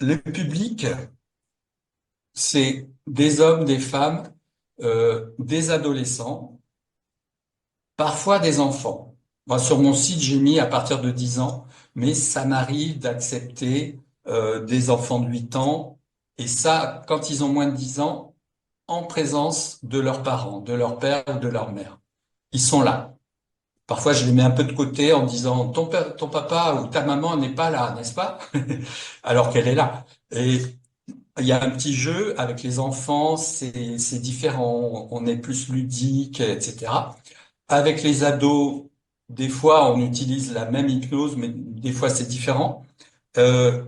Le public, c'est des hommes, des femmes, des adolescents, parfois des enfants. Moi, sur mon site, j'ai mis à partir de 10 ans, mais ça m'arrive d'accepter des enfants de 8 ans, et ça, quand ils ont moins de 10 ans, en présence de leurs parents, de leur père ou de leur mère. Ils sont là. Parfois, je les mets un peu de côté en disant, ton père, ton papa ou ta maman n'est pas là, n'est-ce pas? Alors qu'elle est là. Et il y a un petit jeu avec les enfants, c'est différent, on est plus ludique, etc. Avec les ados, des fois on utilise la même hypnose, mais des fois c'est différent. Euh,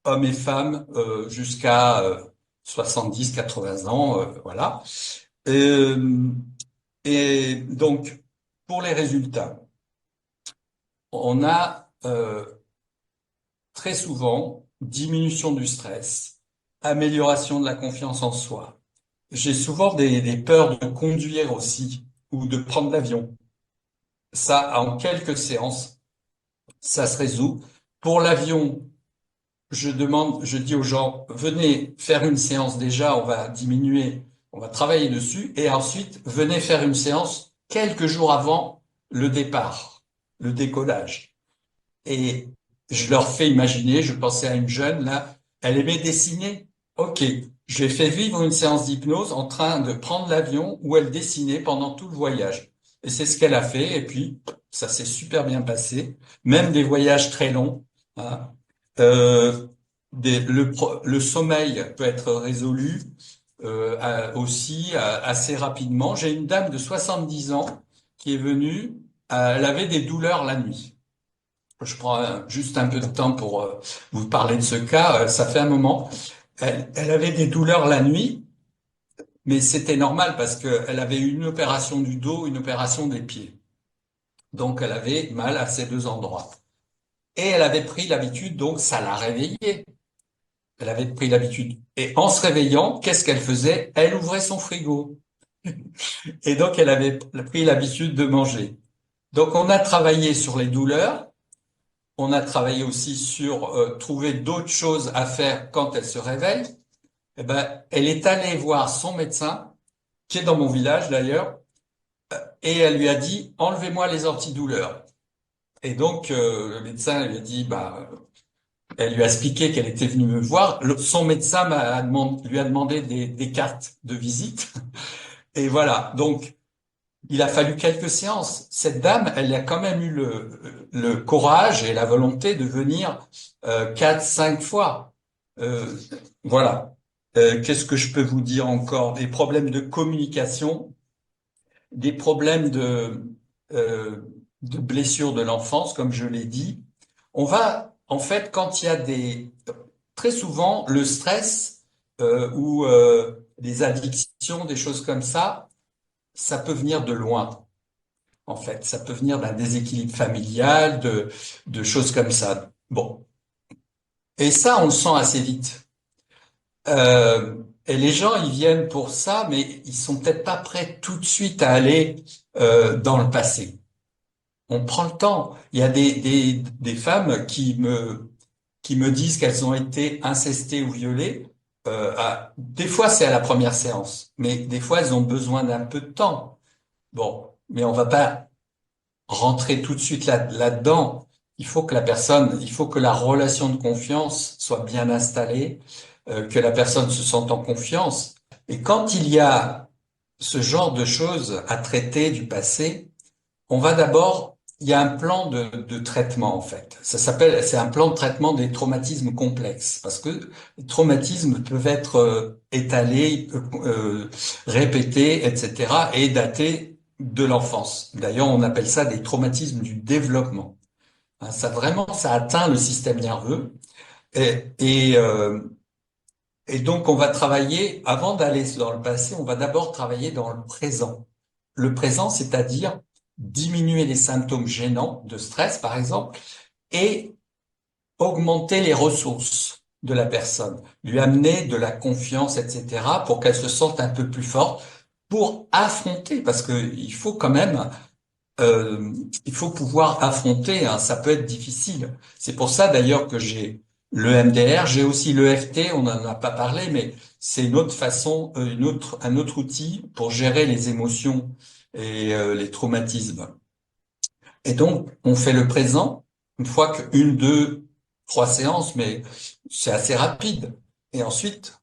Hommes et femmes jusqu'à 70-80 ans, voilà. Euh, et donc pour les résultats, on a très souvent diminution du stress, amélioration de la confiance en soi. J'ai souvent des peurs de conduire aussi ou de prendre l'avion. Ça, en quelques séances, ça se résout. Pour l'avion, je dis aux gens, venez faire une séance déjà, on va diminuer, on va travailler dessus, et ensuite, venez faire une séance quelques jours avant le départ, le décollage. Et je leur fais imaginer, je pensais à une jeune, là, elle aimait dessiner. Ok, je l'ai fait vivre une séance d'hypnose en train de prendre l'avion où elle dessinait pendant tout le voyage. Et c'est ce qu'elle a fait, et puis ça s'est super bien passé, même des voyages très longs, hein. Euh, le sommeil peut être résolu aussi assez rapidement. J'ai une dame de 70 ans qui est venue, elle avait des douleurs la nuit. Je prends juste un peu de temps pour vous parler de ce cas. Ça fait un moment. Elle avait des douleurs la nuit, mais c'était normal parce qu'elle avait eu une opération du dos, une opération des pieds. Donc elle avait mal à ces deux endroits. Et elle avait pris l'habitude, donc ça l'a réveillée. Elle avait pris l'habitude. Et en se réveillant, qu'est-ce qu'elle faisait? Elle ouvrait son frigo. Et donc elle avait pris l'habitude de manger. Donc on a travaillé sur les douleurs. On a travaillé aussi sur trouver d'autres choses à faire quand elle se réveille. Eh ben, elle est allée voir son médecin, qui est dans mon village d'ailleurs, et elle lui a dit, enlevez-moi les antidouleurs. Et donc, le médecin lui a dit, bah, elle lui a expliqué qu'elle était venue me voir. Son médecin lui a demandé des cartes de visite. Et voilà. Donc, il a fallu quelques séances. Cette dame, elle a quand même eu le courage et la volonté de venir 4, 5 fois. Euh, voilà. Qu'est-ce que je peux vous dire encore? Des problèmes de communication, des problèmes euh, de blessures de l'enfance, comme je l'ai dit. On va, en fait, quand il y a très souvent, le stress ou des addictions, des choses comme ça peut venir de loin. En fait, ça peut venir d'un déséquilibre familial, de choses comme ça. Bon. Et ça, on le sent assez vite. Et les gens, ils viennent pour ça, mais ils sont peut-être pas prêts tout de suite à aller dans le passé. On prend le temps. Il y a des femmes qui me disent qu'elles ont été incestées ou violées. Des fois, c'est à la première séance, mais des fois, elles ont besoin d'un peu de temps. Bon, mais on va pas rentrer tout de suite là-dedans. Il faut que la relation de confiance soit bien installée, que la personne se sente en confiance. Et quand il y a ce genre de choses à traiter du passé, on va d'abord, il y a un plan de traitement en fait. C'est un plan de traitement des traumatismes complexes parce que les traumatismes peuvent être étalés, répétés, etc. et datés de l'enfance. D'ailleurs, on appelle ça des traumatismes du développement. Hein, ça vraiment, ça atteint le système nerveux et, et, euh, et donc on va travailler, avant d'aller dans le passé, on va d'abord travailler dans le présent. Le présent, c'est-à-dire diminuer les symptômes gênants de stress, par exemple, et augmenter les ressources de la personne, lui amener de la confiance, etc., pour qu'elle se sente un peu plus forte, pour affronter, parce que il faut quand même, il faut pouvoir affronter, hein, ça peut être difficile. C'est pour ça d'ailleurs que j'ai le MDR. J'ai aussi l'EFT, on n'en a pas parlé, mais c'est une autre façon, un autre outil pour gérer les émotions et les traumatismes. Et donc, on fait le présent une fois qu'une, deux, trois séances, mais c'est assez rapide. Et ensuite,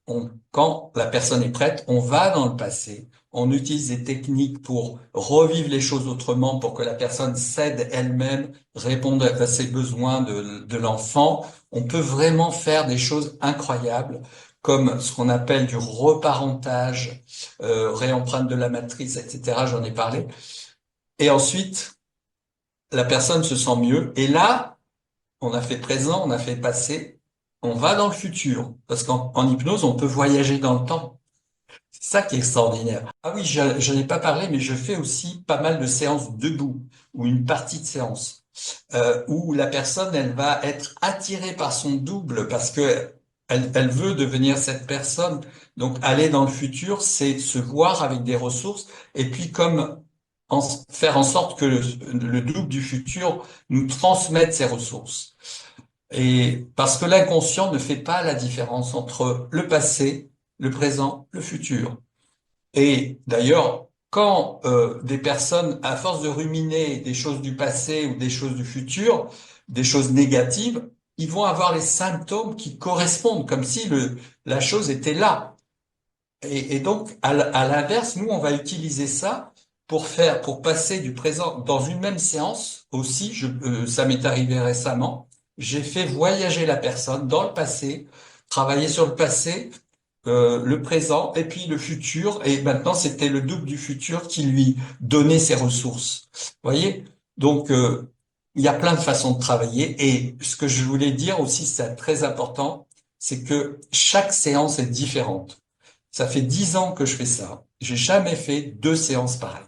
quand la personne est prête, on va dans le passé. On utilise des techniques pour revivre les choses autrement, pour que la personne cède elle-même, réponde à ses besoins de l'enfant. On peut vraiment faire des choses incroyables, comme ce qu'on appelle du reparentage, réempreinte de la matrice, etc. J'en ai parlé. Et ensuite, la personne se sent mieux. Et là, on a fait présent, on a fait passé, on va dans le futur. Parce en hypnose, on peut voyager dans le temps. C'est ça qui est extraordinaire. Ah oui, je n'ai pas parlé, mais je fais aussi pas mal de séances debout, ou une partie de séance, où la personne, elle va être attirée par son double parce que elle veut devenir cette personne. Donc, aller dans le futur, c'est se voir avec des ressources. Et puis, comme faire en sorte que le double du futur nous transmette ses ressources. Et parce que l'inconscient ne fait pas la différence entre le passé, le présent, le futur. Et d'ailleurs, quand des personnes, à force de ruminer des choses du passé ou des choses du futur, des choses négatives, ils vont avoir les symptômes qui correspondent, comme si la chose était là. Et donc, à l'inverse, nous, on va utiliser ça pour passer du présent dans une même séance aussi. Ça m'est arrivé récemment. J'ai fait voyager la personne dans le passé, travailler sur le passé, le présent et puis le futur. Et maintenant, c'était le double du futur qui lui donnait ses ressources. Vous voyez? Donc, il y a plein de façons de travailler. Et ce que je voulais dire aussi, c'est très important, c'est que chaque séance est différente. Ça fait 10 ans que je fais ça. J'ai jamais fait deux séances pareilles.